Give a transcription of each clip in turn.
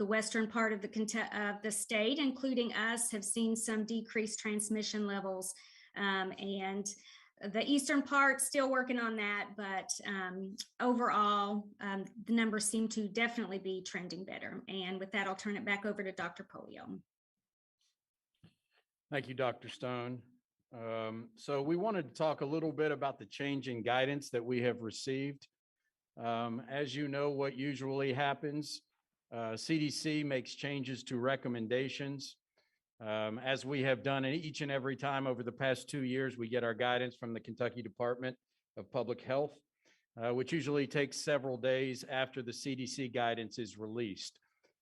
The western part of the state, including us, have seen some decreased transmission levels, and the eastern part still working on that, but overall, the numbers seem to definitely be trending better. And with that, I'll turn it back over to Dr. Pollio. Thank you, Dr. Stone. So we wanted to talk a little bit about the change in guidance that we have received. As you know, what usually happens, CDC makes changes to recommendations. As we have done each and every time over the past 2 years, we get our guidance from the Kentucky Department of Public Health, which usually takes several days after the CDC guidance is released.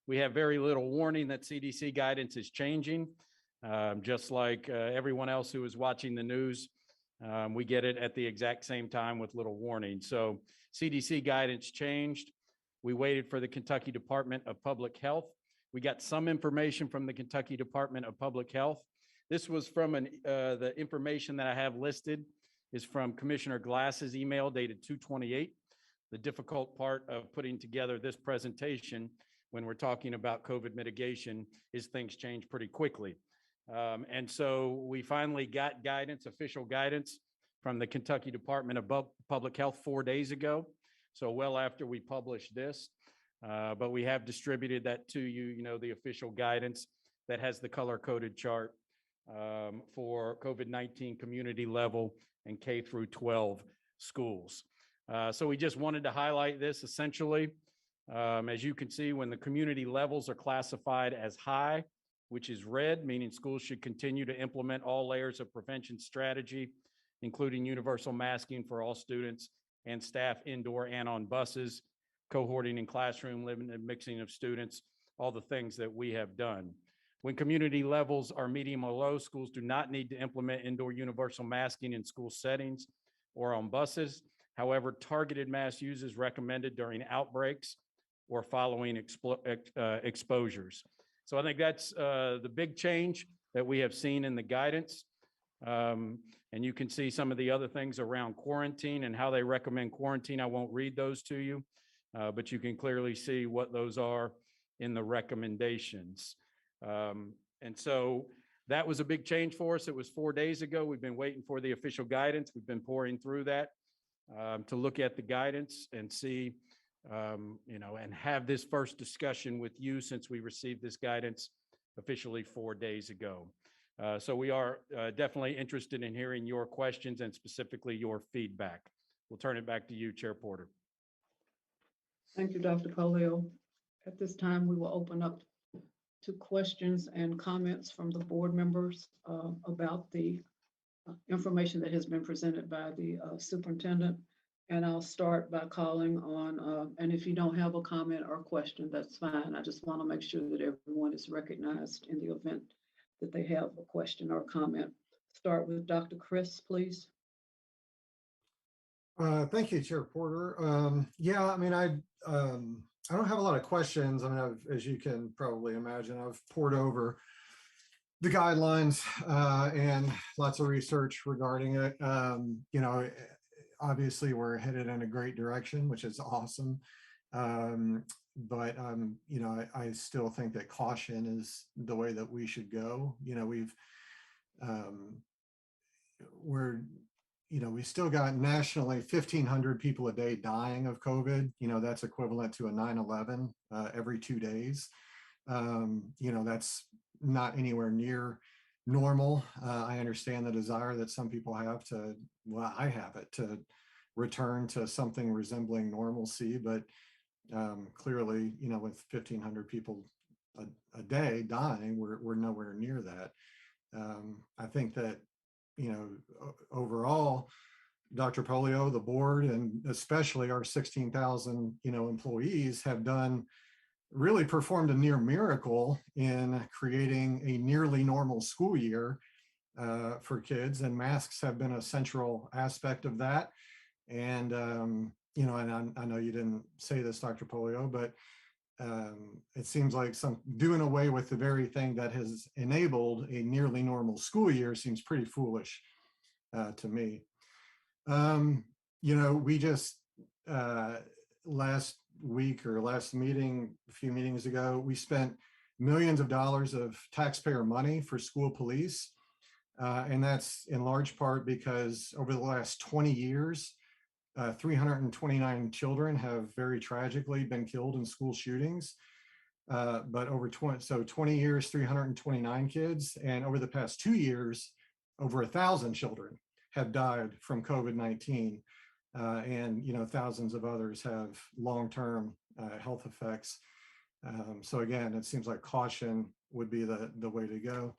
We have very little warning that CDC guidance is changing. Just like everyone else who is watching the news, we get it at the exact same time with little warning. So CDC guidance changed. We waited for the Kentucky Department of Public Health. We got some information from the Kentucky Department of Public Health. This was from the information that I have listed is from Commissioner Glass's email dated 2/28. The difficult part of putting together this presentation when we're talking about COVID mitigation is things change pretty quickly. And so we finally got guidance, official guidance from the Kentucky Department of Public Health 4 days ago. So well after we published this. But we have distributed that to you, the official guidance that has the color-coded chart for COVID-19 community level and K through 12 schools. So we just wanted to highlight this essentially. As you can see, when the community levels are classified as high, which is red, meaning schools should continue to implement all layers of prevention strategy, including universal masking for all students and staff indoor and on buses, cohorting in classroom, limited mixing of students, all the things that we have done. When community levels are medium or low, schools do not need to implement indoor universal masking in school settings or on buses. However, targeted mask use is recommended during outbreaks or following exposures. So I think that's the big change that we have seen in the guidance. And you can see some of the other things around quarantine and how they recommend quarantine. I won't read those to you. But you can clearly see what those are in the recommendations. And so that was a big change for us. It was 4 days ago. We've been waiting for the official guidance. We've been pouring through that to look at the guidance and see, and have this first discussion with you since we received this guidance officially 4 days ago. So we are definitely interested in hearing your questions and specifically your feedback. We'll turn it back to you, Chair Porter. Thank you, Dr. Pollio. At this time, we will open up to questions and comments from the board members about the information that has been presented by the superintendent. And I'll start by calling on, and if you don't have a comment or question, that's fine. I just want to make sure that everyone is recognized in the event that they have a question or comment. Start with Dr. Chris, please. Thank you, Chair Porter. Yeah, I mean, I don't have a lot of questions. I mean, as you can probably imagine, I've poured over the guidelines and lots of research regarding it. Obviously, we're headed in a great direction, which is awesome. But I still think that caution is the way that we should go. We still got nationally 1,500 people a day dying of COVID. That's equivalent to a 9/11 every 2 days. That's not anywhere near normal. I understand the desire that some people have I have it, to return to something resembling normalcy, but clearly, with 1,500 people a day dying, we're nowhere near that. I think that, overall, Dr. Pollio, the board, and especially our 16,000, employees have really performed a near miracle in creating a nearly normal school year for kids, and masks have been a central aspect of that. And, and I know you didn't say this, Dr. Pollio, but it seems like doing away with the very thing that has enabled a nearly normal school year seems pretty foolish to me. We just last week or last meeting, a few meetings ago, we spent millions of dollars of taxpayer money for school police. And that's in large part because over the last 20 years, 329 children have very tragically been killed in school shootings. But over 20 years, 329 kids, and over the past 2 years, over 1,000 children have died from COVID-19. And thousands of others have long-term health effects. So again, it seems like caution would be the way to go.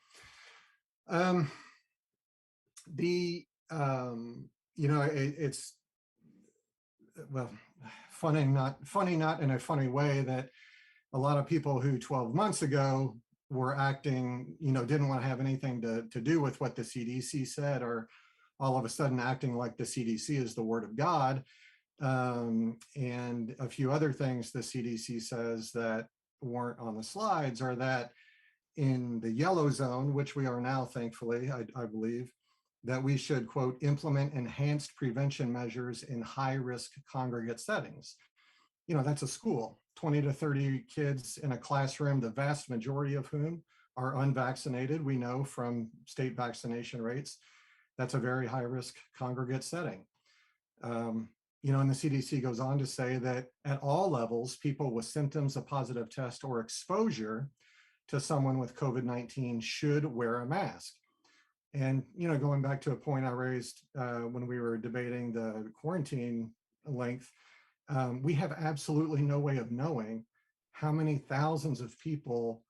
It's well, funny not in a funny way that a lot of people who 12 months ago were acting, didn't want to have anything to do with what the CDC said, or all of a sudden acting like the CDC is the word of God. And a few other things the CDC says that weren't on the slides are that in the yellow zone, which we are now, thankfully, I believe, that we should, quote, implement enhanced prevention measures in high-risk congregate settings. That's a school, 20 to 30 kids in a classroom, the vast majority of whom are unvaccinated. We know from state vaccination rates, that's a very high-risk congregate setting. And the CDC goes on to say that at all levels, people with symptoms, a positive test, or exposure to someone with COVID-19 should wear a mask. And, going back to a point I raised when we were debating the quarantine length, we have absolutely no way of knowing how many thousands of people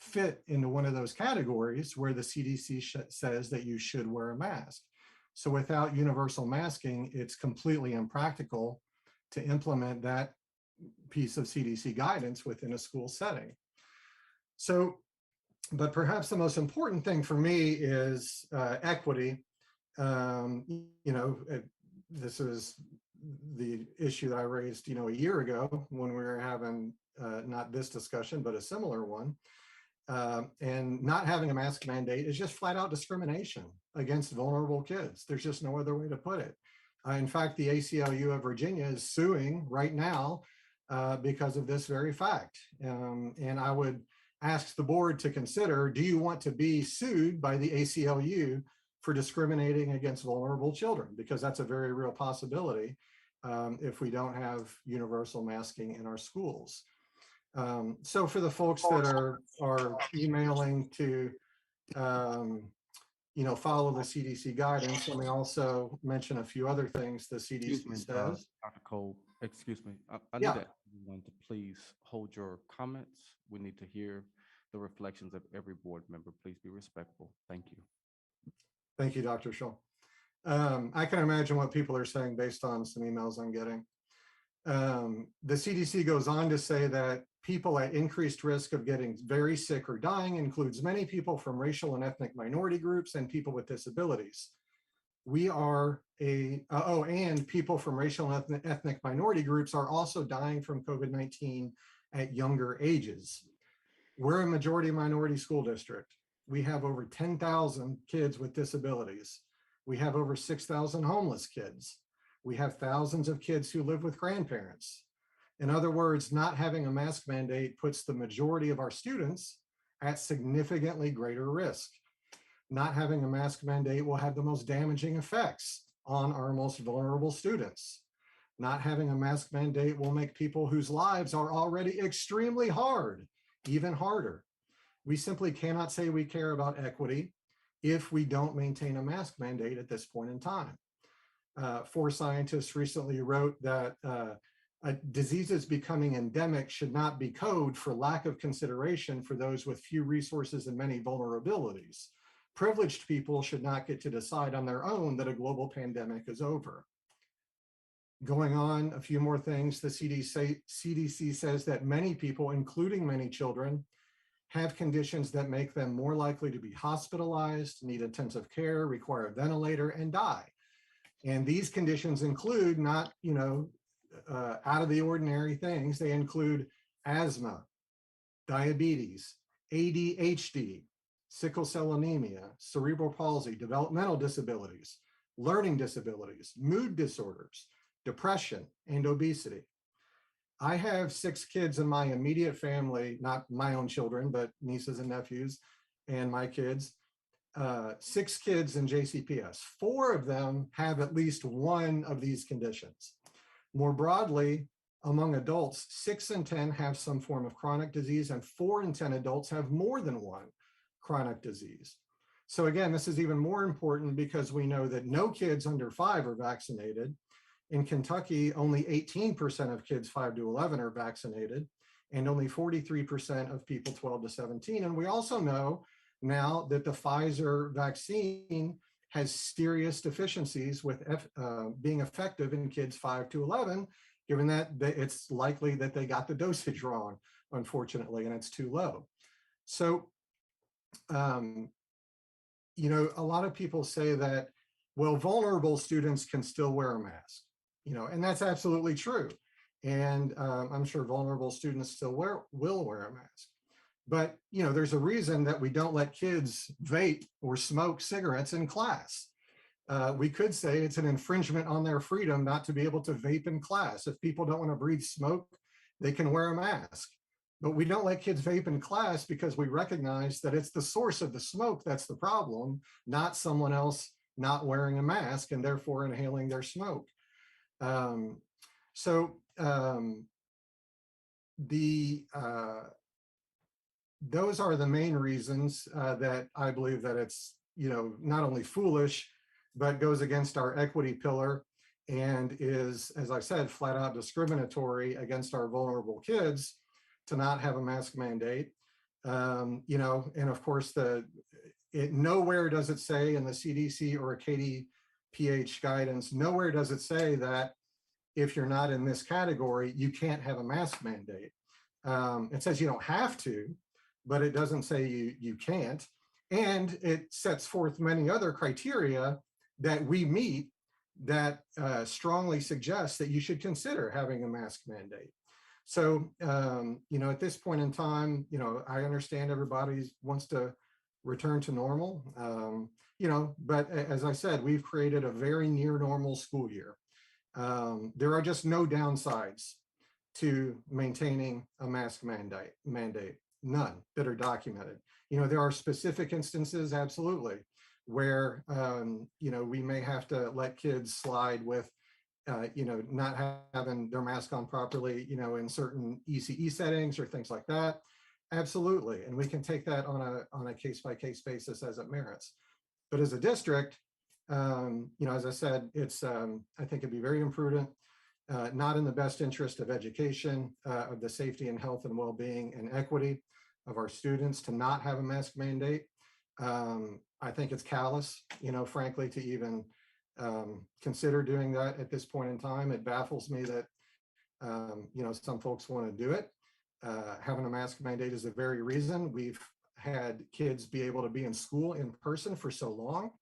fit into one of those categories where the CDC says that you should wear a mask. So without universal masking, it's completely impractical to implement that piece of CDC guidance within a school setting. So, but perhaps the most important thing for me is equity. This is the issue that I raised, a year ago when we were having not this discussion, but a similar one. And not having a mask mandate is just flat out discrimination against vulnerable kids. There's just no other way to put it. In fact, the ACLU of Virginia is suing right now because of this very fact. And I would ask the board to consider, do you want to be sued by the ACLU for discriminating against vulnerable children? Because that's a very real possibility if we don't have universal masking in our schools. So for the folks that are emailing to, follow the CDC guidance, let me also mention a few other things the CDC says. Dr. Kolb, excuse me. I Yeah. need everyone to please hold your comments. We need to hear the reflections of every board member. Please be respectful. Thank you. Thank you, Dr. Shull. I can imagine what people are saying based on some emails I'm getting. The CDC goes on to say that people at increased risk of getting very sick or dying includes many people from racial and ethnic minority groups and people with disabilities. We are and people from racial and ethnic minority groups are also dying from COVID-19 at younger ages. We're a majority minority school district. We have over 10,000 kids with disabilities. We have over 6,000 homeless kids. We have thousands of kids who live with grandparents. In other words, not having a mask mandate puts the majority of our students at significantly greater risk. Not having a mask mandate will have the most damaging effects on our most vulnerable students. Not having a mask mandate will make people whose lives are already extremely hard even harder. We simply cannot say we care about equity if we don't maintain a mask mandate at this point in time. 4 scientists recently wrote that diseases becoming endemic should not be code for lack of consideration for those with few resources and many vulnerabilities. Privileged people should not get to decide on their own that a global pandemic is over. Going on, a few more things. The CDC says that many people, including many children, have conditions that make them more likely to be hospitalized, need intensive care, require a ventilator, and die. And these conditions include not, out of the ordinary things. They include asthma, diabetes, ADHD, sickle cell anemia, cerebral palsy, developmental disabilities, learning disabilities, mood disorders, depression, and obesity. I have 6 kids in my immediate family, not my own children, but nieces and nephews and my kids. 6 kids in JCPS. 4 of them have at least one of these conditions. More broadly, among adults, 6 in 10 have some form of chronic disease, and 4 in 10 adults have more than one chronic disease. So again, this is even more important because we know that no kids under 5 are vaccinated. In Kentucky, only 18% of kids 5 to 11 are vaccinated, and only 43% of people 12 to 17. And we also know now that the Pfizer vaccine has serious deficiencies with being effective in kids 5 to 11, given that it's likely that they got the dosage wrong, unfortunately, and it's too low. So, you know, a lot of people say that, well, vulnerable students can still wear a mask, you know, and that's absolutely true. And I'm sure vulnerable students still will wear a mask. But, you know, there's a reason that we don't let kids vape or smoke cigarettes in class. We could say it's an infringement on their freedom not to be able to vape in class. If people don't want to breathe smoke, they can wear a mask. But we don't let kids vape in class because we recognize that it's the source of the smoke that's the problem, not someone else not wearing a mask and therefore inhaling their smoke. Those are the main reasons that I believe that it's, you know, not only foolish, but goes against our equity pillar and is, as I said, flat out discriminatory against our vulnerable kids to not have a mask mandate. You know, and of course, nowhere does it say in the CDC or KDPH guidance, nowhere does it say that if you're not in this category, you can't have a mask mandate. It says you don't have to, but it doesn't say you can't. And it sets forth many other criteria that we meet that strongly suggest that you should consider having a mask mandate. So, you know, at this point in time, you know, I understand everybody wants to return to normal, you know, but as I said, we've created a very near normal school year. There are just no downsides to maintaining a mask mandate, none that are documented. You know, there are specific instances, absolutely, where, you know, we may have to let kids slide with, you know, not having their mask on properly, you know, in certain ECE settings or things like that. Absolutely. And we can take that on a case-by-case basis as it merits. But as a district, you know, as I said, it's, I think it'd be very imprudent, not in the best interest of education, of the safety and health and well-being and equity of our students to not have a mask mandate. I think it's callous, you know, frankly, to even consider doing that at this point in time. It baffles me that, you know, some folks want to do it. Having a mask mandate is the very reason we've had kids be able to be in school in person for so long.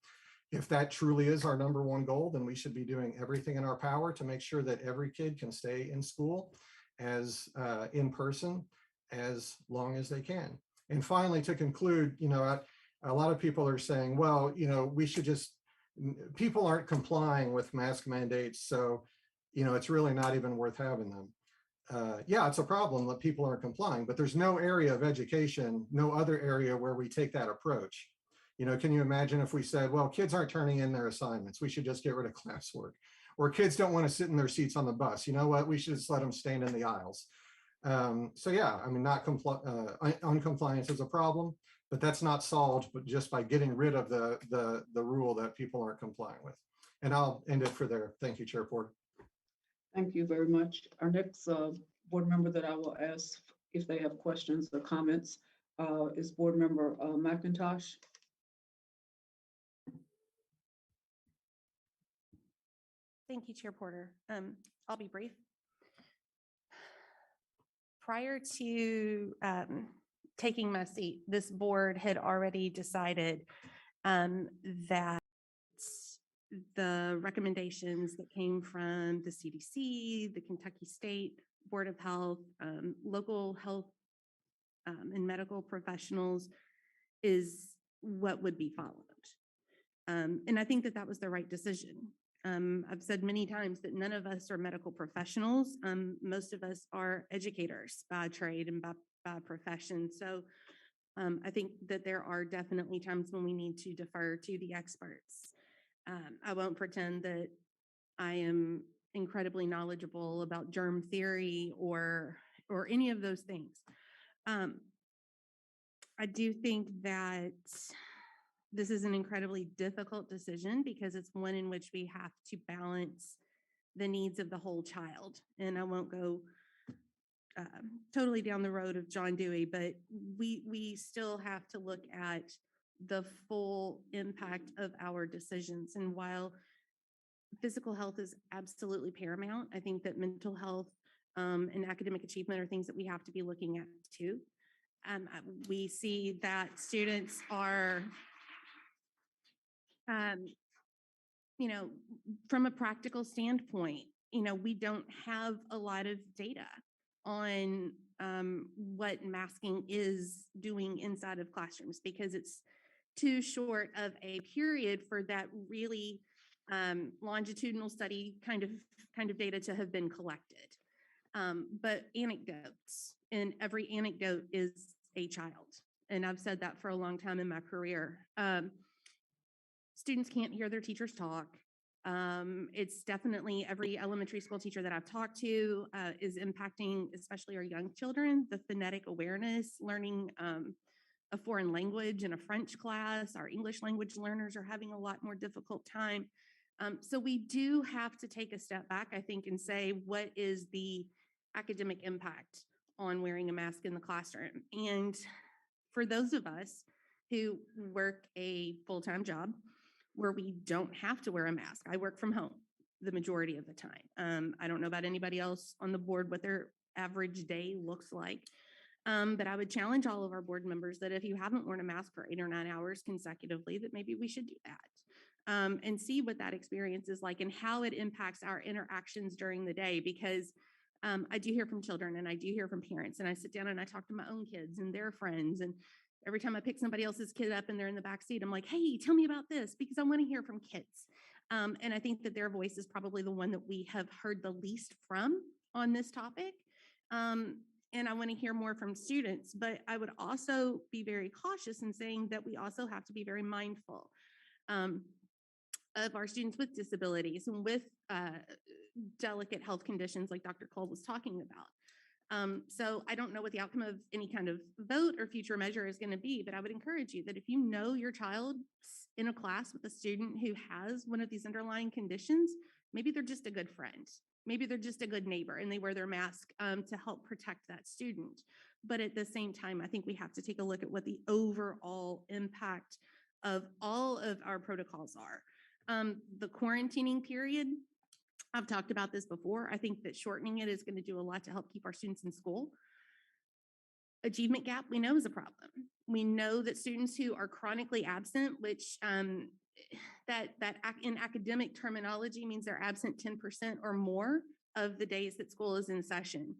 If that truly is our number one goal, then we should be doing everything in our power to make sure that every kid can stay in school as in person as long as they can. And finally, to conclude, you know, a lot of people are saying, well, you know, we should just, people aren't complying with mask mandates, so, you know, it's really not even worth having them. Yeah, it's a problem that people aren't complying, but there's no area of education, no other area where we take that approach. You know, can you imagine if we said, well, kids aren't turning in their assignments, we should just get rid of classwork, or kids don't want to sit in their seats on the bus, you know what, we should just let them stand in the aisles. So yeah, I mean, uncompliance is a problem, but that's not solved but just by getting rid of the rule that people aren't complying with. And I'll end it for there. Thank you, Chair Porter. Thank you very much. Our next board member that I will ask if they have questions or comments is Board Member McIntosh. Thank you, Chair Porter. I'll be brief. Prior to taking my seat, this board had already decided that the recommendations that came from the CDC, the Kentucky State Board of Health, local health and medical professionals is what would be followed. And I think that that was the right decision. I've said many times that none of us are medical professionals. Most of us are educators by trade and by profession. So I think that there are definitely times when we need to defer to the experts. I won't pretend that I am incredibly knowledgeable about germ theory or any of those things. I do think that this is an incredibly difficult decision because it's one in which we have to balance the needs of the whole child. And I won't go totally down the road of John Dewey, but we still have to look at the full impact of our decisions. And while physical health is absolutely paramount, I think that mental health and academic achievement are things that we have to be looking at too. We see that students are, from a practical standpoint, we don't have a lot of data on what masking is doing inside of classrooms because it's too short of a period for that really longitudinal study kind of data to have been collected. But anecdotes, and every anecdote is a child. And I've said that for a long time in my career. Students can't hear their teachers talk. It's definitely every elementary school teacher that I've talked to is impacting, especially our young children, the phonetic awareness, learning a foreign language in a French class. Our English language learners are having a lot more difficult time. So we do have to take a step back, I think, and say, what is the academic impact on wearing a mask in the classroom? And for those of us who work a full-time job where we don't have to wear a mask, I work from home the majority of the time. I don't know about anybody else on the board, what their average day looks like. But I would challenge all of our board members that if you haven't worn a mask for 8 or 9 hours consecutively, that maybe we should do that. And see what that experience is like and how it impacts our interactions during the day. Because I do hear from children and I do hear from parents, and I sit down and I talk to my own kids and their friends. And every time I pick somebody else's kid up and they're in the back seat, I'm like, hey, tell me about this, because I want to hear from kids. And I think that their voice is probably the one that we have heard the least from on this topic. And I want to hear more from students, but I would also be very cautious in saying that we also have to be very mindful of our students with disabilities and with delicate health conditions like Dr. Kolb was talking about. So I don't know what the outcome of any kind of vote or future measure is going to be, but I would encourage you that if you know your child in a class with a student who has one of these underlying conditions, maybe they're just a good friend. Maybe they're just a good neighbor and they wear their mask to help protect that student. But at the same time, I think we have to take a look at what the overall impact of all of our protocols are. The quarantining period, I've talked about this before. I think that shortening it is going to do a lot to help keep our students in school. Achievement gap, we know, is a problem. We know that students who are chronically absent, which that in academic terminology means they're absent 10% or more of the days that school is in session.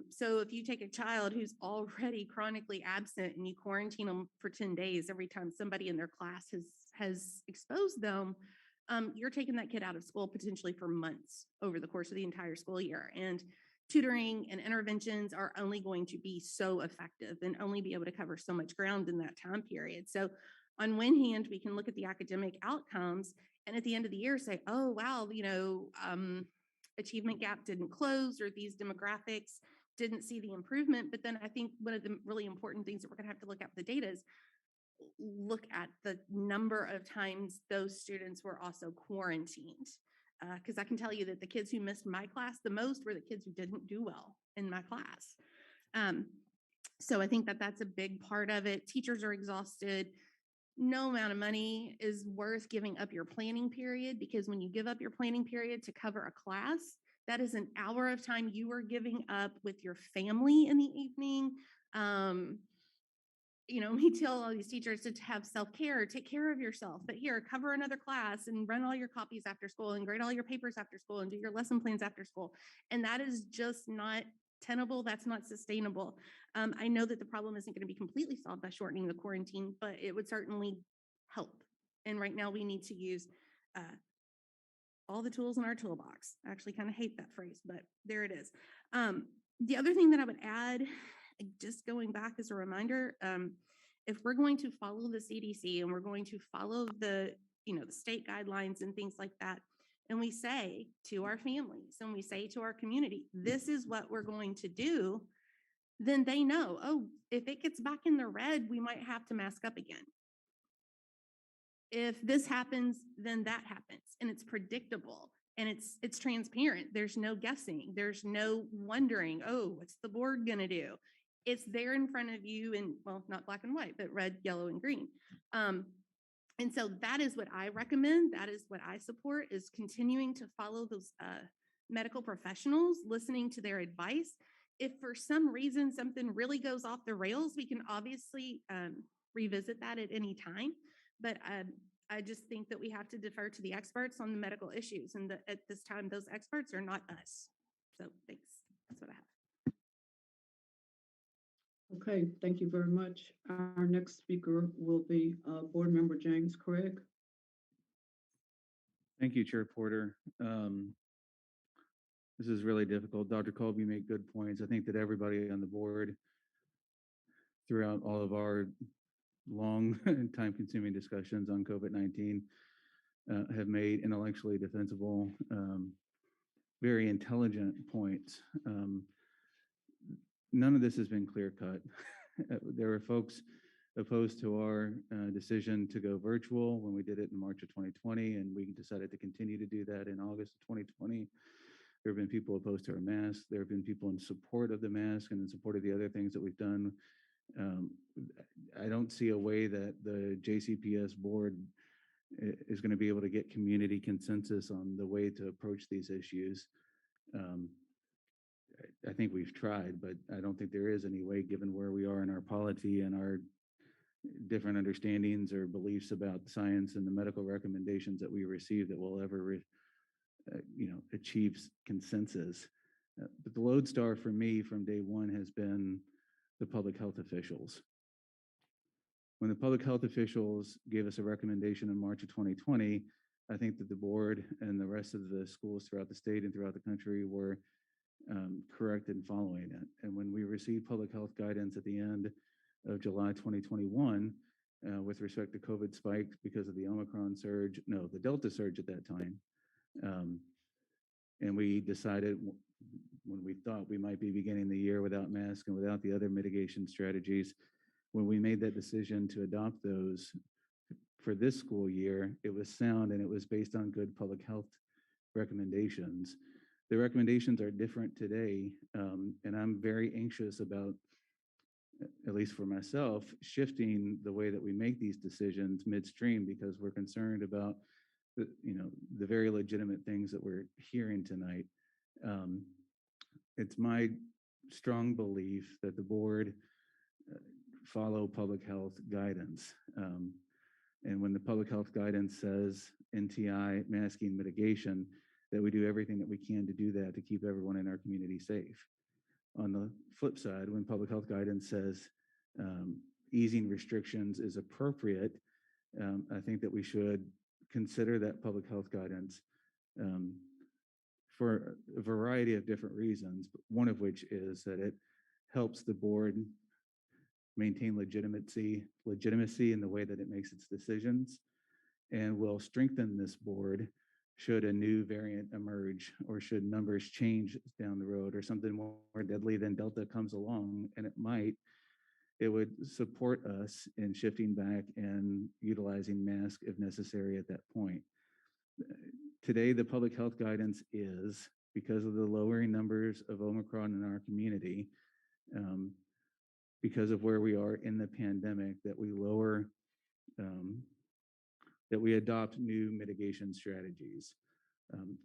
So if you take a child who's already chronically absent and you quarantine them for 10 days every time somebody in their class has exposed them, you're taking that kid out of school potentially for months over the course of the entire school year. And tutoring and interventions are only going to be so effective and only be able to cover so much ground in that time period. So on one hand, we can look at the academic outcomes and at the end of the year say, oh, wow, achievement gap didn't close or these demographics didn't see the improvement. But then I think one of the really important things that we're going to have to look at the data is look at the number of times those students were also quarantined. Because I can tell you that the kids who missed my class the most were the kids who didn't do well in my class. So I think that that's a big part of it. Teachers are exhausted. No amount of money is worth giving up your planning period, because when you give up your planning period to cover a class, that is an hour of time you are giving up with your family in the evening. We tell all these teachers to have self-care, take care of yourself, but here, cover another class and run all your copies after school and grade all your papers after school and do your lesson plans after school. And that is just not tenable. That's not sustainable. I know that the problem isn't going to be completely solved by shortening the quarantine, but it would certainly help. And right now we need to use all the tools in our toolbox. I actually kind of hate that phrase, but there it is. The other thing that I would add, just going back as a reminder, if we're going to follow the CDC and we're going to follow the state guidelines and things like that, and we say to our families and we say to our community, this is what we're going to do, then they know, oh, if it gets back in the red, we might have to mask up again. If this happens, then that happens, and it's predictable and it's transparent. There's no guessing. There's no wondering, oh, what's the board gonna do? It's there in front of you in, well, not black and white, but red, yellow, and green. And so that is what I recommend. That is what I support, is continuing to follow those medical professionals, listening to their advice. If for some reason something really goes off the rails, we can obviously revisit that at any time. But I just think that we have to defer to the experts on the medical issues. And at this time, those experts are not us. So thanks. That's what I have. Okay, thank you very much. Our next speaker will be Board Member James Craig. Thank you, Chair Porter. This is really difficult. Dr. Kolb, you make good points. I think that everybody on the board, throughout all of our long and time-consuming discussions on COVID-19, have made intellectually defensible, very intelligent points. None of this has been clear-cut. There were folks opposed to our decision to go virtual when we did it in March of 2020, and we decided to continue to do that in August of 2020. There have been people opposed to our mask. There have been people in support of the mask and in support of the other things that we've done. I don't see a way that the JCPS board is going to be able to get community consensus on the way to approach these issues. I think we've tried, but I don't think there is any way, given where we are in our polity and our different understandings or beliefs about science and the medical recommendations that we receive, that we'll ever achieve consensus. But the lodestar for me from day one has been the public health officials. When the public health officials gave us a recommendation in March of 2020, I think that the board and the rest of the schools throughout the state and throughout the country were correct in following it. And when we received public health guidance at the end of July 2021, with respect to COVID spikes because of the the Delta surge at that time, and we decided, when we thought we might be beginning the year without masks and without the other mitigation strategies, when we made that decision to adopt those for this school year, it was sound and it was based on good public health recommendations. The recommendations are different today, and I'm very anxious about, at least for myself, shifting the way that we make these decisions midstream, because we're concerned about the very legitimate things that we're hearing tonight. It's my strong belief that the board follow public health guidance. And when the public health guidance says NTI, masking, mitigation, that we do everything that we can to do that to keep everyone in our community safe. On the flip side, when public health guidance says easing restrictions is appropriate, I think that we should consider that public health guidance for a variety of different reasons, but one of which is that it helps the board maintain legitimacy in the way that it makes its decisions, and will strengthen this board should a new variant emerge, or should numbers change down the road, or something more deadly than Delta comes along, and it might. It would support us in shifting back and utilizing masks if necessary at that point. Today, the public health guidance is, because of the lowering numbers of Omicron in our community, because of where we are in the pandemic, that we that we adopt new mitigation strategies.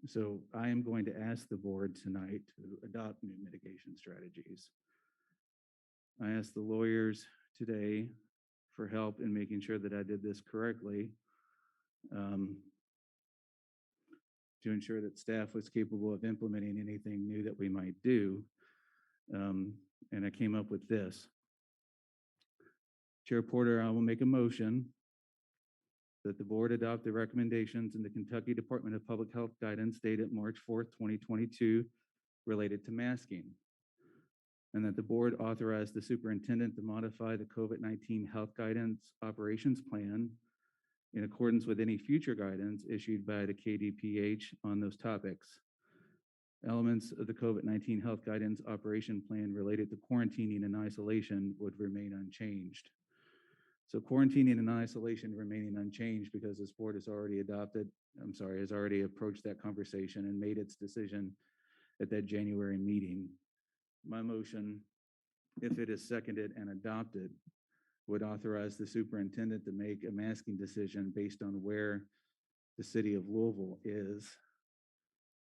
So I am going to ask the board tonight to adopt new mitigation strategies. I asked the lawyers today for help in making sure that I did this correctly, to ensure that staff was capable of implementing anything new that we might do. And I came up with this. Chair Porter, I will make a motion that the board adopt the recommendations in the Kentucky Department of Public Health guidance dated March 4th, 2022 related to masking, and that the board authorize the superintendent to modify the COVID-19 health guidance operations plan in accordance with any future guidance issued by the KDPH on those topics. Elements of the COVID-19 health guidance operation plan related to quarantining and isolation would remain unchanged. So quarantining and isolation remaining unchanged because this board has already has already approached that conversation and made its decision at that January meeting. My motion, if it is seconded and adopted, would authorize the superintendent to make a masking decision based on where the city of Louisville is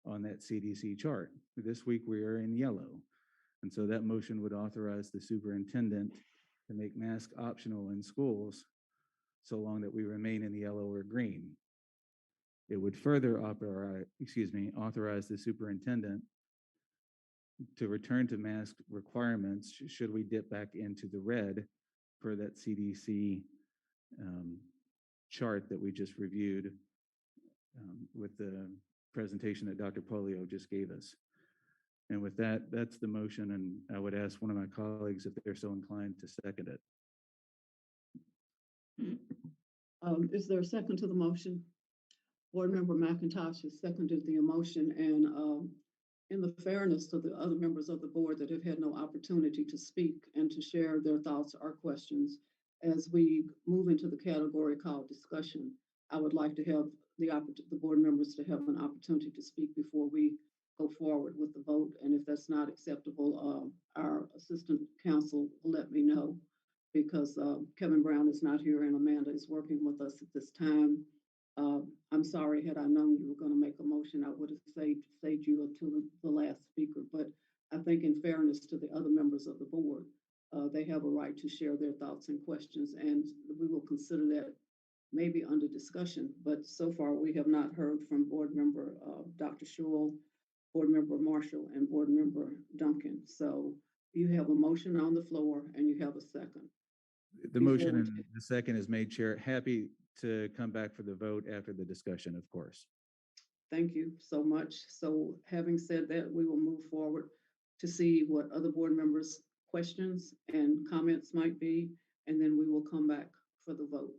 on that CDC chart. This week we are in yellow. And so that motion would authorize the superintendent to make mask optional in schools so long that we remain in the yellow or green. It would further authorize the superintendent to return to mask requirements should we dip back into the red per that CDC chart that we just reviewed with the presentation that Dr. Pollio just gave us. And with that, that's the motion, and I would ask one of my colleagues if they're so inclined to second it. Is there a second to the motion? Board Member McIntosh has seconded the motion, and in the fairness to the other members of the board that have had no opportunity to speak and to share their thoughts or questions, as we move into the category called discussion, I would like to have the board members to have an opportunity to speak before we go forward with the vote. And if that's not acceptable, our assistant counsel will let me know, because Kevin Brown is not here and Amanda is working with us at this time. I'm sorry, had I known you were going to make a motion, I would have saved you until the last speaker. But I think in fairness to the other members of the board, they have a right to share their thoughts and questions, and we will consider that maybe under discussion. But so far, we have not heard from board member Dr. Shull, board member Marshall, and board member Duncan. So you have a motion on the floor and you have a second. The motion and the second is made, Chair. Happy to come back for the vote after the discussion, of course. Thank you so much. So having said that, we will move forward to see what other board members' questions and comments might be, and then we will come back for the vote.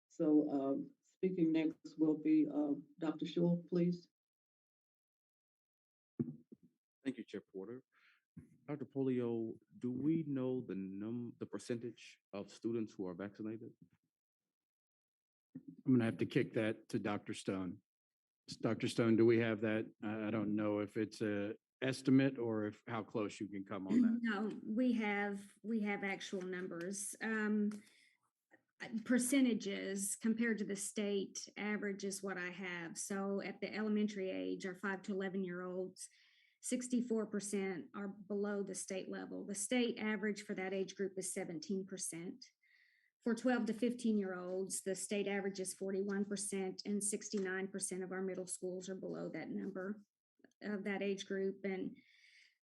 So speaking next will be Dr. Shull, please. Thank you, Chair Porter. Dr. Pollio, do we know the percentage of students who are vaccinated? I'm going to have to kick that to Dr. Stone. Dr. Stone, do we have that? I don't know if it's a estimate or if how close you can come on that. No, we have actual numbers. Percentages compared to the state average is what I have. So at the elementary age, our 5 to 11-year-olds, 64% are below the state level. The state average for that age group is 17%. For 12 to 15-year-olds, the state average is 41%, and 69% of our middle schools are below that number of that age group.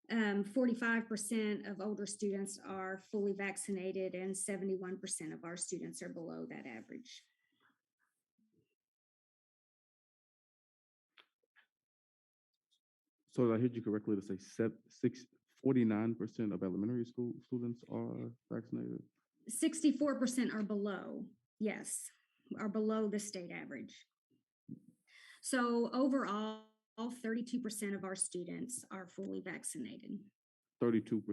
And 45% of older students are fully vaccinated, and 71% of our students are below that average. So I heard you correctly to say 49% of elementary school students are vaccinated? 64% are below, yes, are below the state average. So overall, 32% of our students are fully vaccinated. 32%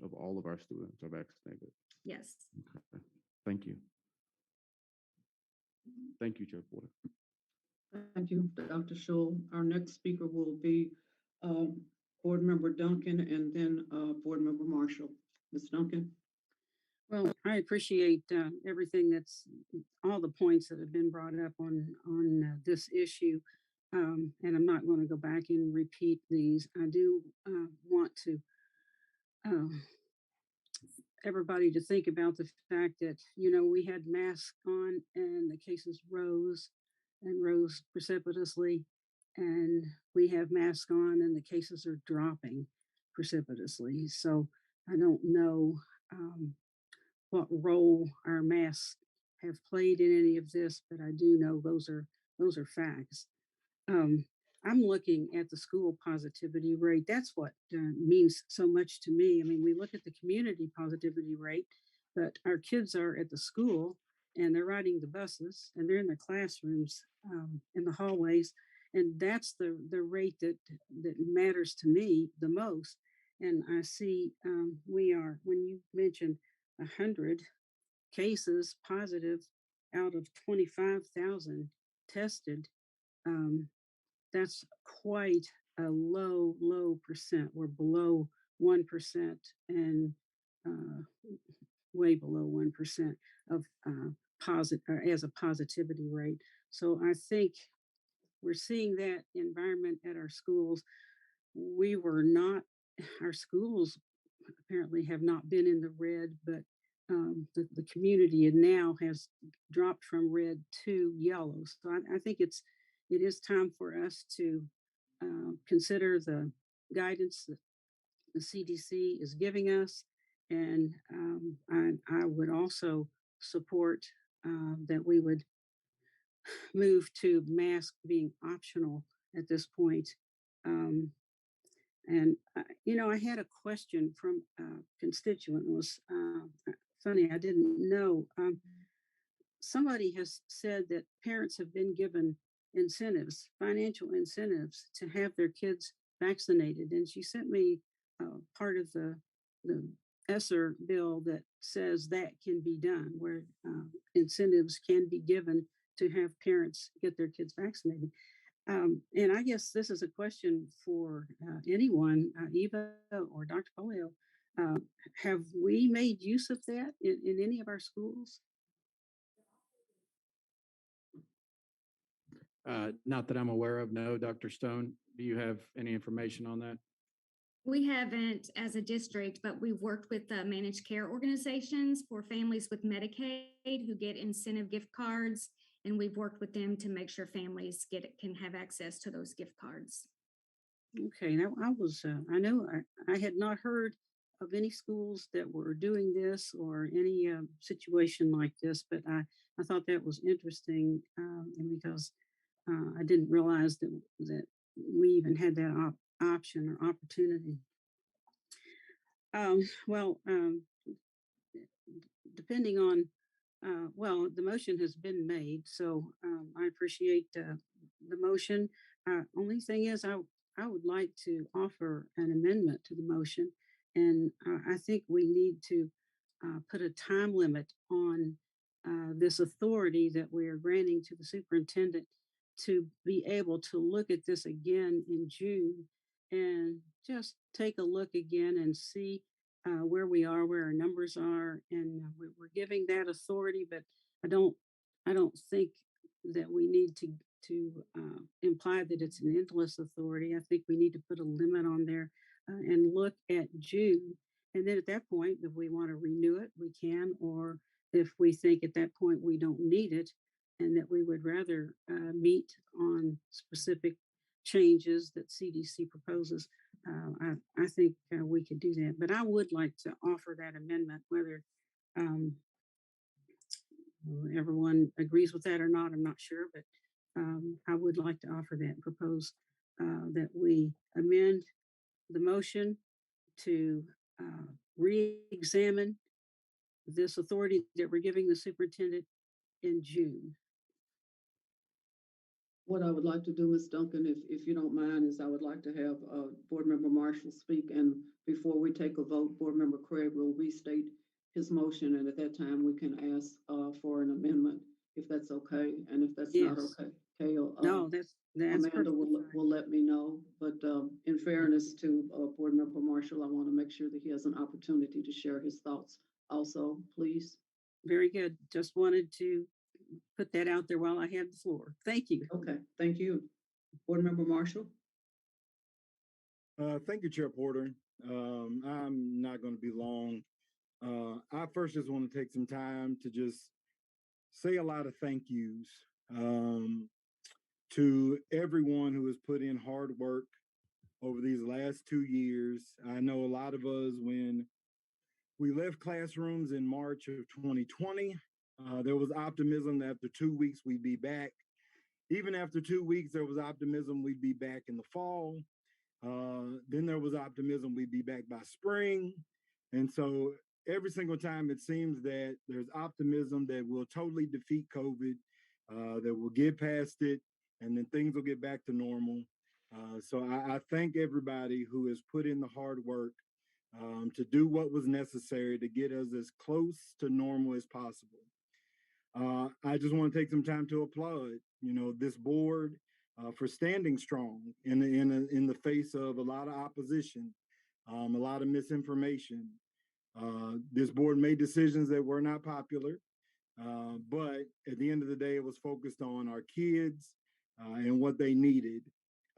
of all of our students are vaccinated. Yes. Okay. Thank you. Thank you, Chair Porter. Thank you, Dr. Shull. Our next speaker will be board member Duncan, and then board member Marshall. Ms. Duncan. Well, I appreciate everything all the points that have been brought up on this issue. And I'm not going to go back and repeat these. I do want to everybody to think about the fact that, we had masks on and the cases rose precipitously. And we have masks on and the cases are dropping precipitously. So I don't know what role our masks have played in any of this, but I do know those are facts. Um, I'm looking at the school positivity rate. That's what means so much to me. I mean, we look at the community positivity rate, but our kids are at the school and they're riding the buses and they're in the classrooms, in the hallways, and that's the rate that matters to me the most. And I see we are, when you mentioned 100 cases positive out of 25,000 tested, um, that's quite a low percent. We're below 1% and uh, way below 1% of as a positivity rate. So I think we're seeing that environment at our schools. We were not, our schools apparently have not been in the red, but the community now has dropped from red to yellow. So I think it is time for us to consider the guidance that the CDC is giving us, and I would also support that we would move to mask being optional at this point. Um, and I had a question from a constituent. It was funny. I didn't know. Somebody has said that parents have been given incentives, financial incentives, to have their kids vaccinated, and she sent me part of the ESSER bill that says that can be done, where incentives can be given to have parents get their kids vaccinated. And I guess this is a question for anyone, Eva or Dr. Pollio. Uh, have we made use of that in any of our schools? Not that I'm aware of. No, Dr. Stone, do you have any information on that? We haven't as a district, but we've worked with managed care organizations for families with Medicaid who get incentive gift cards. And we've worked with them to make sure families can have access to those gift cards. Okay, now I know I had not heard of any schools that were doing this or any situation like this, but I thought that was interesting, and because I didn't realize that we even had that option or opportunity. Well, depending on, well, the motion has been made, so I appreciate the motion. Only thing is, I would like to offer an amendment to the motion, and I think we need to put a time limit on this authority that we are granting to the superintendent to be able to look at this again in June and just take a look again and see where we are, where our numbers are, and we're giving that authority. But I don't, I don't think that we need to imply that it's an endless authority. I think we need to put a limit on there and look at June, and then at that point, if we want to renew it, we can, or if we think at that point we don't need it, and that we would rather meet on specific changes that CDC proposes, I think we could do that. But I would like to offer that amendment, whether um, everyone agrees with that or not, I'm not sure, but I would like to offer that and propose that we amend the motion to re-examine this authority that we're giving the superintendent in June. What I would like to do, Ms. Duncan, if you don't mind, is I would like to have Board Member Marshall speak, and before we take a vote, Board Member Craig will restate his motion, and at that time we can ask for an amendment, if that's okay, and if that's not Yes. okay, Kale, No, that's Amanda perfectly fine. will let me know. But in fairness to Board Member Marshall, I want to make sure that he has an opportunity to share his thoughts also, please. Very good. Just wanted to put that out there while I had the floor. Thank you. Okay, thank you. Board Member Marshall? Thank you, Chair Porter. I'm not going to be long. I first just want to take some time to just say a lot of thank yous to everyone who has put in hard work over these last 2 years. I know a lot of us, when we left classrooms in March of 2020, There was optimism that after 2 weeks we'd be back. Even after 2 weeks, there was optimism we'd be back in the fall. Then there was optimism we'd be back by spring. And so every single time it seems that there's optimism that we'll totally defeat COVID, that we'll get past it, and then things will get back to normal. So I thank everybody who has put in the hard work to do what was necessary to get us as close to normal as possible. I just want to take some time to applaud, this board for standing strong in the face of a lot of opposition, a lot of misinformation. This board made decisions that were not popular, but at the end of the day, it was focused on our kids and what they needed.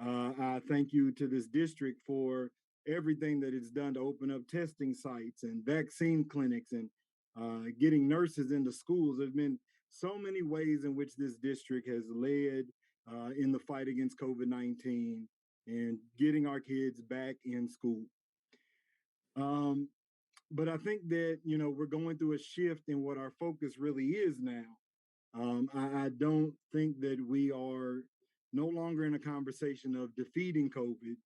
I thank you to this district for everything that it's done to open up testing sites and vaccine clinics and getting nurses into schools. There's been so many ways in which this district has led in the fight against COVID-19 and getting our kids back in school. But I think that, we're going through a shift in what our focus really is now. I don't think that we are no longer in a conversation of defeating COVID.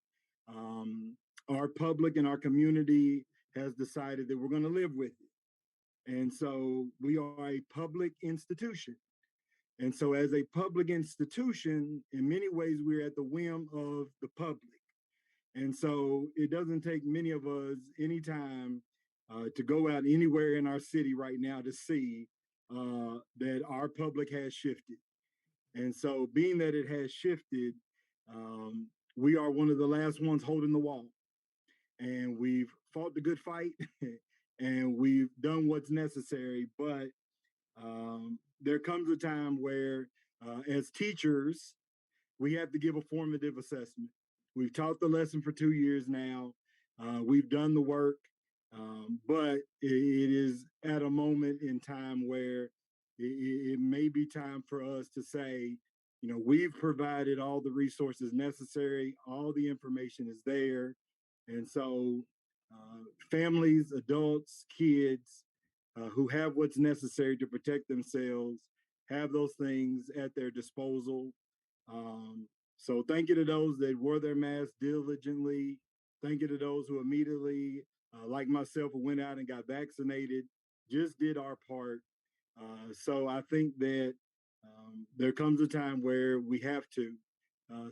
Our public and our community has decided that we're going to live with it. And so we are a public institution. And so as a public institution, in many ways, we're at the whim of the public. And so it doesn't take many of us any time to go out anywhere in our city right now to see that our public has shifted. And so being that it has shifted, we are one of the last ones holding the wall. And we've fought the good fight and we've done what's necessary. But there comes a time where as teachers, we have to give a formative assessment. We've taught the lesson for 2 years now. We've done the work, but it is at a moment in time where it may be time for us to say, we've provided all the resources necessary, all the information is there. And so families, adults, kids who have what's necessary to protect themselves have those things at their disposal. So thank you to those that wore their masks diligently. Thank you to those who immediately, like myself, who went out and got vaccinated, just did our part. So I think that there comes a time where we have to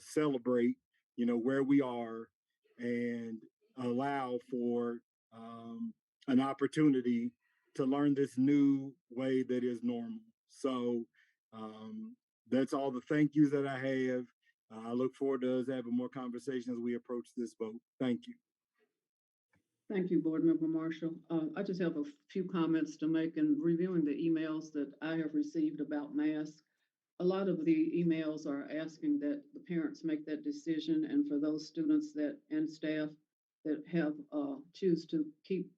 celebrate, where we are and allow for an opportunity to learn this new way that is normal. So that's all the thank yous that I have. I look forward to us having more conversations as we approach this vote. Thank you. Thank you, Board Member Marshall. I just have a few comments to make in reviewing the emails that I have received about masks. A lot of the emails are asking that the parents make that decision, and for those students that and staff that have choose to keep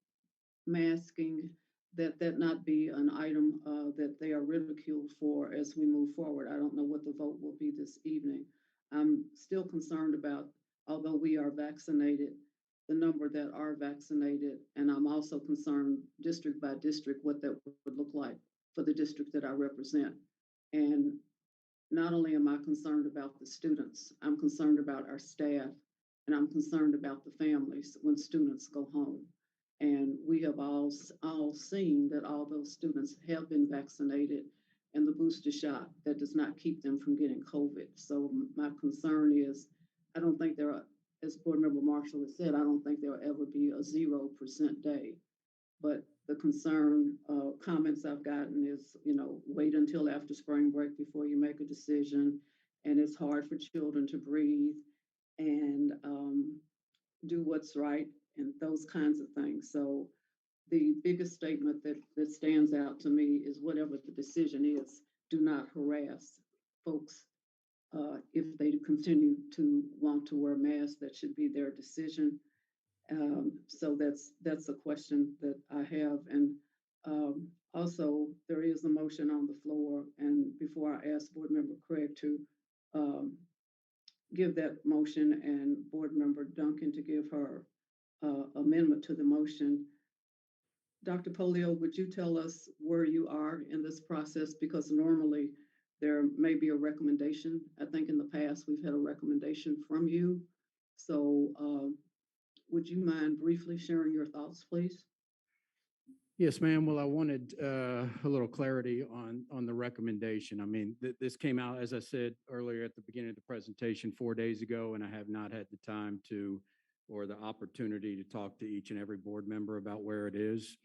masking, that not be an item that they are ridiculed for as we move forward. I don't know what the vote will be this evening. I'm still concerned about, although we are vaccinated, the number that are vaccinated, and I'm also concerned district by district what that would look like for the district that I represent. And not only am I concerned about the students, I'm concerned about our staff, and I'm concerned about the families when students go home. And we have all seen that all those students have been vaccinated, and the booster shot, that does not keep them from getting COVID. So my concern is, I don't think there are, as Board Member Marshall has said, I don't think there will ever be a 0% day. But the concern comments I've gotten is, wait until after spring break before you make a decision. And it's hard for children to breathe and do what's right and those kinds of things. So the biggest statement that stands out to me is whatever the decision is, do not harass folks. If they continue to want to wear masks, that should be their decision. So that's a question that I have. And also, there is a motion on the floor. And before I ask Board Member Craig to give that motion and Board Member Duncan to give her amendment to the motion, Dr. Pollio, would you tell us where you are in this this process because normally there may be a recommendation. I think in the past, we've had a recommendation from you. So would you mind briefly sharing your thoughts, please? Yes, ma'am. Well, I wanted a little clarity on the recommendation. I mean, this came out, as I said earlier at the beginning of the presentation, 4 days ago, and I have not had the time to or the opportunity to talk to each and every board member about where it is.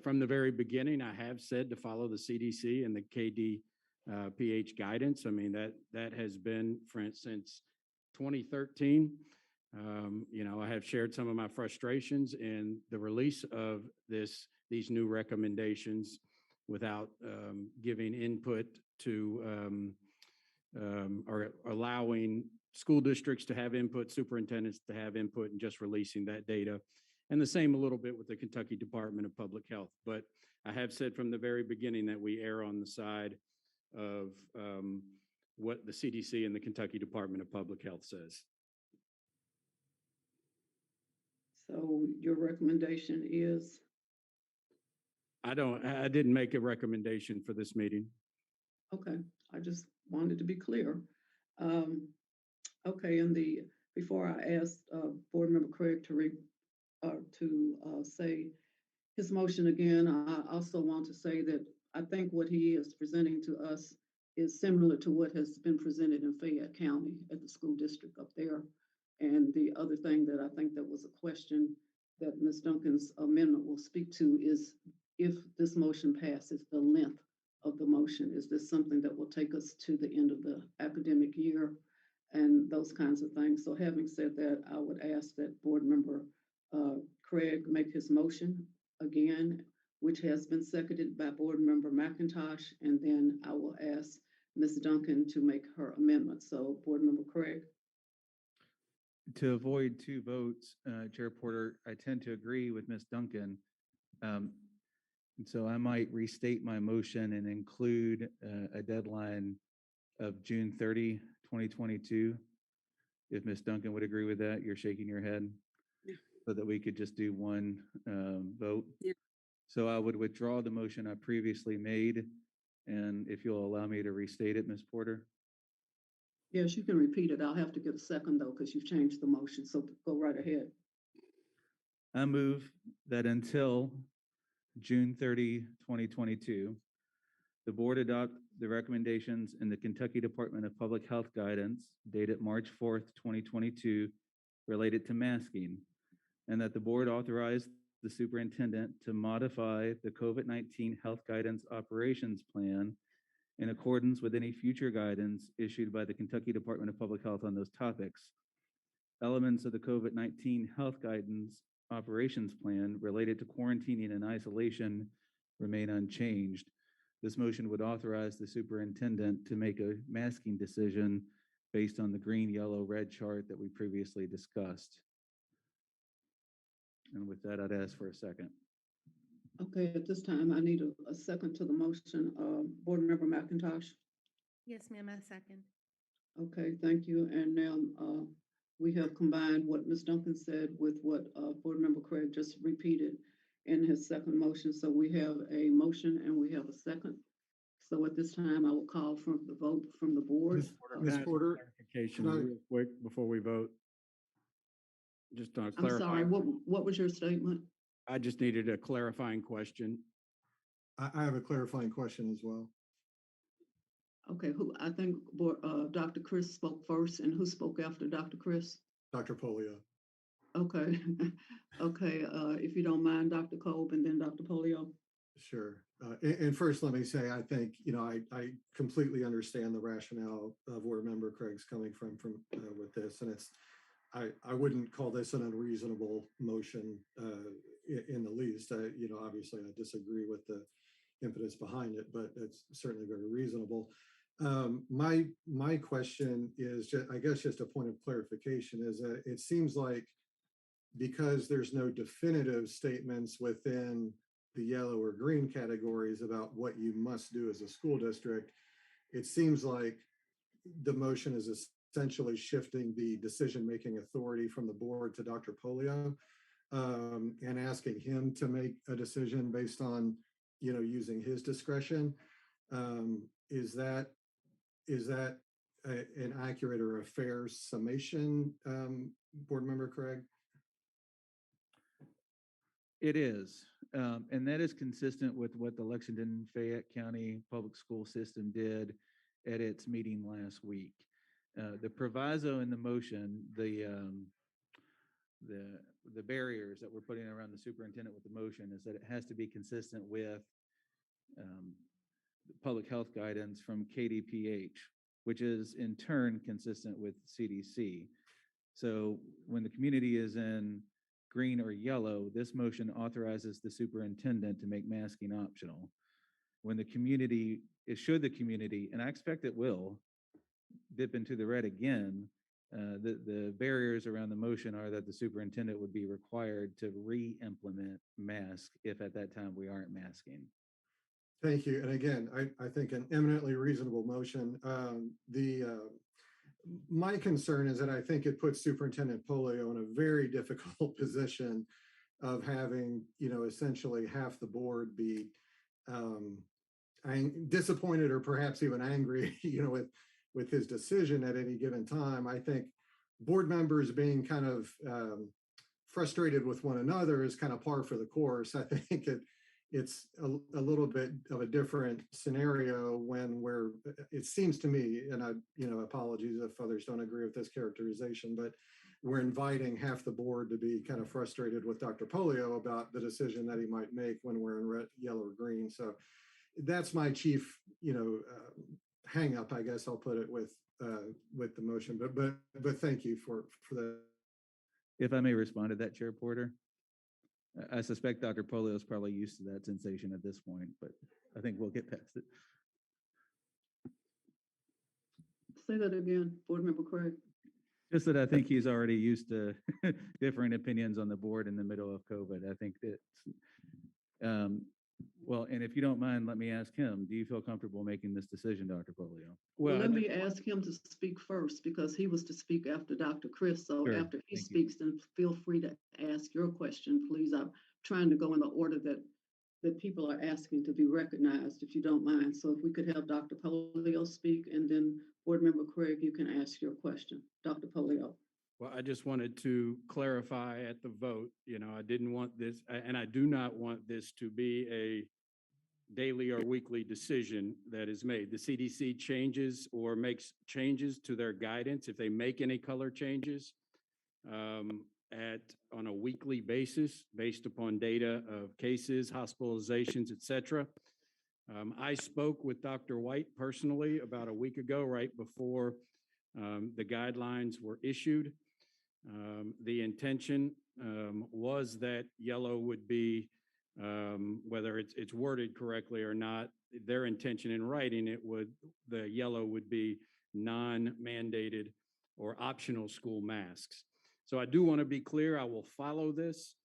From the very beginning, I have said to follow the CDC and the KDPH guidance. I mean, that has been, for instance, 2013. I have shared some of my frustrations in the release of these new recommendations without giving input to or allowing school districts to have input, superintendents to have input, and just releasing that data. And the same a little bit with the Kentucky Department of Public Health. But I have said from the very beginning that we err on the side of what the CDC and the Kentucky Department of Public Health says. So your recommendation is? I didn't make a recommendation for this meeting. Okay, I just wanted to be clear. Okay, before I ask Board Member Craig to say his motion again, I also want to say that I think what he is presenting to us is similar to what has been presented in Fayette County at the school district up there. And the other thing that I think that was a question that Ms. Duncan's amendment will speak to is if this motion passes, the length of the motion. Is this something that will take us to the end of the academic year and those kinds of things? So having said that, I would ask that Board Member Craig make his motion again, which has been seconded by Board Member McIntosh, and then I will ask Ms. Duncan to make her amendment. So Board Member Craig. To avoid two votes, Chair Porter, I tend to agree with Ms. Duncan. And so I might restate my motion and include a deadline of June 30, 2022. If Ms. Duncan would agree with that, you're shaking your head, so that we could just do one vote. Yeah. So I would withdraw the motion I previously made. And if you'll allow me to restate it, Ms. Porter. Yes, you can repeat it. I'll have to get a second though, because you've changed the motion. So go right ahead. I move that until June 30, 2022, the board adopt the recommendations in the Kentucky Department of Public Health guidance dated March 4th, 2022, related to masking, and that the board authorize the superintendent to modify the COVID-19 health guidance operations plan in accordance with any future guidance issued by the Kentucky Department of Public Health on those topics. Elements of the COVID-19 health guidance operations plan related to quarantining and isolation remain unchanged. This motion would authorize the superintendent to make a masking decision based on the green, yellow, red chart that we previously discussed. And with that, I'd ask for a second. Okay, at this time, I need a second to the motion. Board Member McIntosh. Yes, ma'am, a second. Okay, thank you. And now we have combined what Ms. Duncan said with what Board Member Craig just repeated in his second motion. So we have a motion and we have a second. So at this time, I will call for the vote from the board. Ms. Porter, Clarification can I- real quick before we vote. Just I'm clarify. sorry, what was your statement? I just needed a clarifying question. I have a clarifying question as well. Okay, I think Dr. Chris spoke first, and who spoke after Dr. Chris? Dr. Pollio. Okay, okay, if you don't mind, Dr. Kolb and then Dr. Pollio. Sure. And first, let me say, I think, I completely understand the rationale of where Member Craig's coming from with this. And I wouldn't call this an unreasonable motion in the least. Obviously I disagree with the impetus behind it, but it's certainly very reasonable. My question is, I guess just a point of clarification is that it seems like because there's no definitive statements within the yellow or green categories about what you must do as a school district, it seems like the motion is essentially shifting the decision-making authority from the board to Dr. Pollio and asking him to make a decision based on using his discretion. Is that an accurate or a fair summation, Board Member Craig? It is, and that is consistent with what the Lexington Fayette County Public School System did at its meeting last week. The proviso in the motion, the barriers that we're putting around the superintendent with the motion is that it has to be consistent with public health guidance from KDPH, which is in turn consistent with CDC. So when the community is in green or yellow, this motion authorizes the superintendent to make masking optional. When the community, and I expect it will, dip into the red again, the barriers around the motion are that the superintendent would be required to re-implement mask if at that time we aren't masking. Thank you. And again, I think an eminently reasonable motion. My concern is that I think it puts Superintendent Pollio in a very difficult position of having, essentially half the board be disappointed or perhaps even angry, with his decision at any given time. I think board members being kind of frustrated with one another is kind of par for the course. I think it's a little bit of a different scenario when it seems to me, and apologies if others don't agree with this characterization, but we're inviting half the board to be kind of frustrated with Dr. Pollio about the decision that he might make when we're in red, yellow, or green. So that's my chief, hang up, I guess I'll put it with the motion, but thank you for that. If I may respond to that, Chair Porter. I suspect Dr. Pollio is probably used to that sensation at this point, but I think we'll get past it. Say that again, Board Member Craig. Just that I think he's already used to differing opinions on the board in the middle of COVID. I think that, well, and if you don't mind, let me ask him, do you feel comfortable making this decision, Dr. Pollio? Well, let me ask him to speak first because he was to speak after Dr. Chris. So Sure. after he Thank speaks, then feel free to ask your question, please. I'm trying to go in the order that people are asking to be recognized, if you don't mind. So if we could have Dr. Pollio speak, and then Board Member Craig, you can ask your question. Dr. Pollio. Well, I just wanted to clarify at the vote, I didn't want this, and I do not want this to be a daily or weekly decision that is made. The CDC changes or makes changes to their guidance, if they make any color changes, on a weekly basis based upon data of cases, hospitalizations, et cetera. I spoke with Dr. White personally about a week ago, right before the guidelines were issued. The intention was that yellow would be, whether it's worded correctly or not, their intention in writing the yellow would be non-mandated or optional school masks. So I do want to be clear, I will follow this.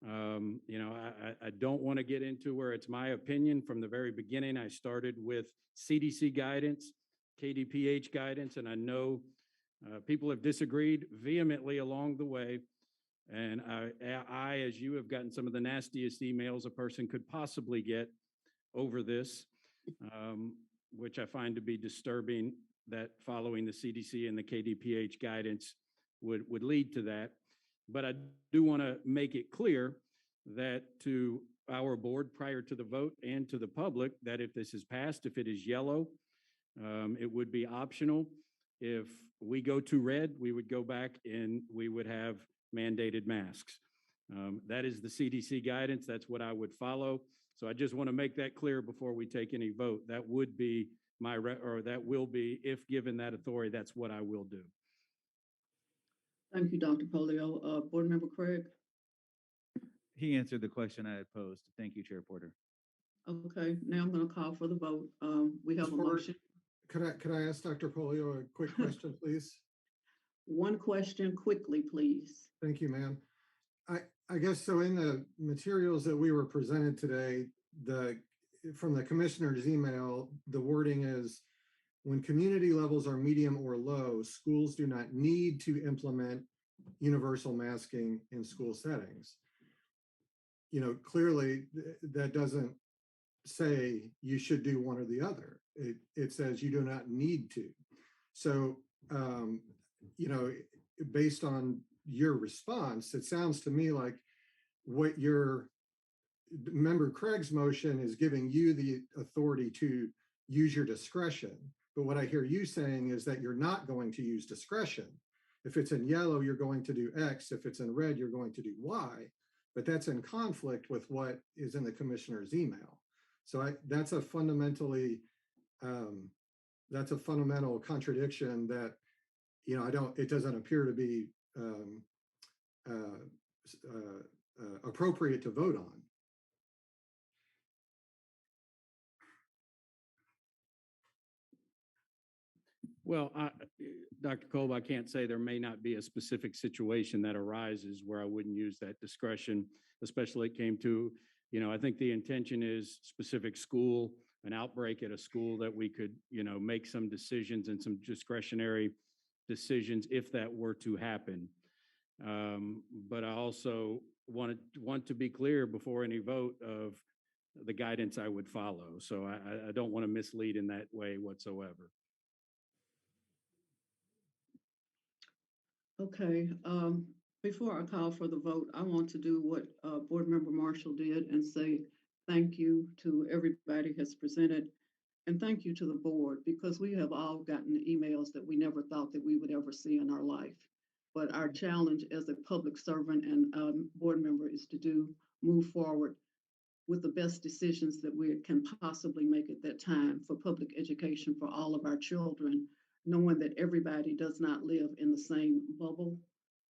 I don't want to get into where it's my opinion. From the very beginning, I started with CDC guidance, KDPH guidance, and I know people have disagreed vehemently along the way. And I, as you, have gotten some of the nastiest emails a person could possibly get over this, which I find to be disturbing, that following the CDC and the KDPH guidance would lead to that. But I do want to make it clear that to our board prior to the vote and to the public, that if this is passed, if it is yellow, it would be optional. If we go to red, we would go back and we would have mandated masks. That is the CDC guidance. That's what I would follow. So I just want to make that clear before we take any vote. That would be that will be, if given that authority, that's what I will do. Thank you, Dr. Pollio. Board Member Craig. He answered the question I had posed. Thank you, Chair Porter. Okay, now I'm going to call for the vote. We have a motion. Could I ask Dr. Pollio a quick question, please? One question quickly, please. Thank you, ma'am. I guess so. In the materials that we were presented today, from the commissioner's email, the wording is, when community levels are medium or low, schools do not need to implement universal masking in school settings. Clearly that doesn't say you should do one or the other. It says you do not need to. So, you know, based on your response, it sounds to me like what your member Craig's motion is giving you the authority to use your discretion. But what I hear you saying is that you're not going to use discretion. If it's in yellow, you're going to do X. If it's in red, you're going to do Y. But that's in conflict with what is in the commissioner's email. So that's a fundamentally, that's a fundamental contradiction that, you know, it doesn't appear to be appropriate to vote on. Well, Dr. Kolb, I can't say there may not be a specific situation that arises where I wouldn't use that discretion, especially it came to, you know, I think the intention is specific school, an outbreak at a school that we could, you know, make some decisions and some discretionary decisions if that were to happen. But I also want to be clear before any vote of the guidance I would follow. So I don't want to mislead in that way whatsoever. Okay, before I call for the vote, I want to do what Board Member Marshall did and say thank you to everybody has presented. And thank you to the board, because we have all gotten emails that we never thought that we would ever see in our life. But our challenge as a public servant and board member is to move forward with the best decisions that we can possibly make at that time for public education for all of our children, knowing that everybody does not live in the same bubble.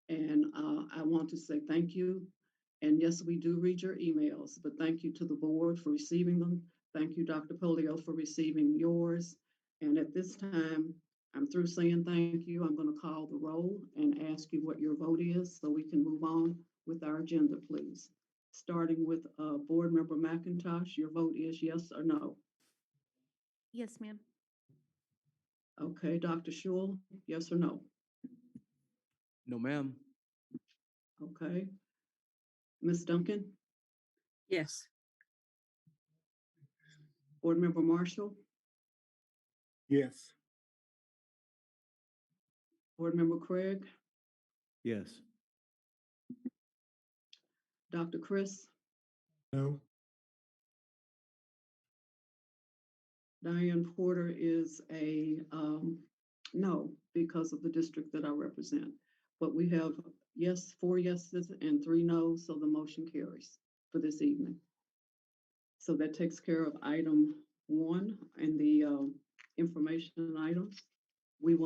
And I want to say thank you. And yes, we do read your emails, but thank you to the board for receiving them. Thank you, Dr. Pollio, for receiving yours. And at this time, I'm through saying thank you. I'm going to call the roll and ask you what your vote is so we can move on with our agenda, please. Starting with Board Member McIntosh, your vote is yes or no? Yes, ma'am. Okay, Dr. Shull, yes or no? No, ma'am. Okay. Ms. Duncan, Yes. Board Member Marshall, Yes. Board Member Craig, Yes. Dr. Chris, No. Diane Porter is a no because of the district that I represent. But we have yes, 4 yeses and 3 noes, so the motion carries for this evening. So that takes care of item 1 and the information items. We will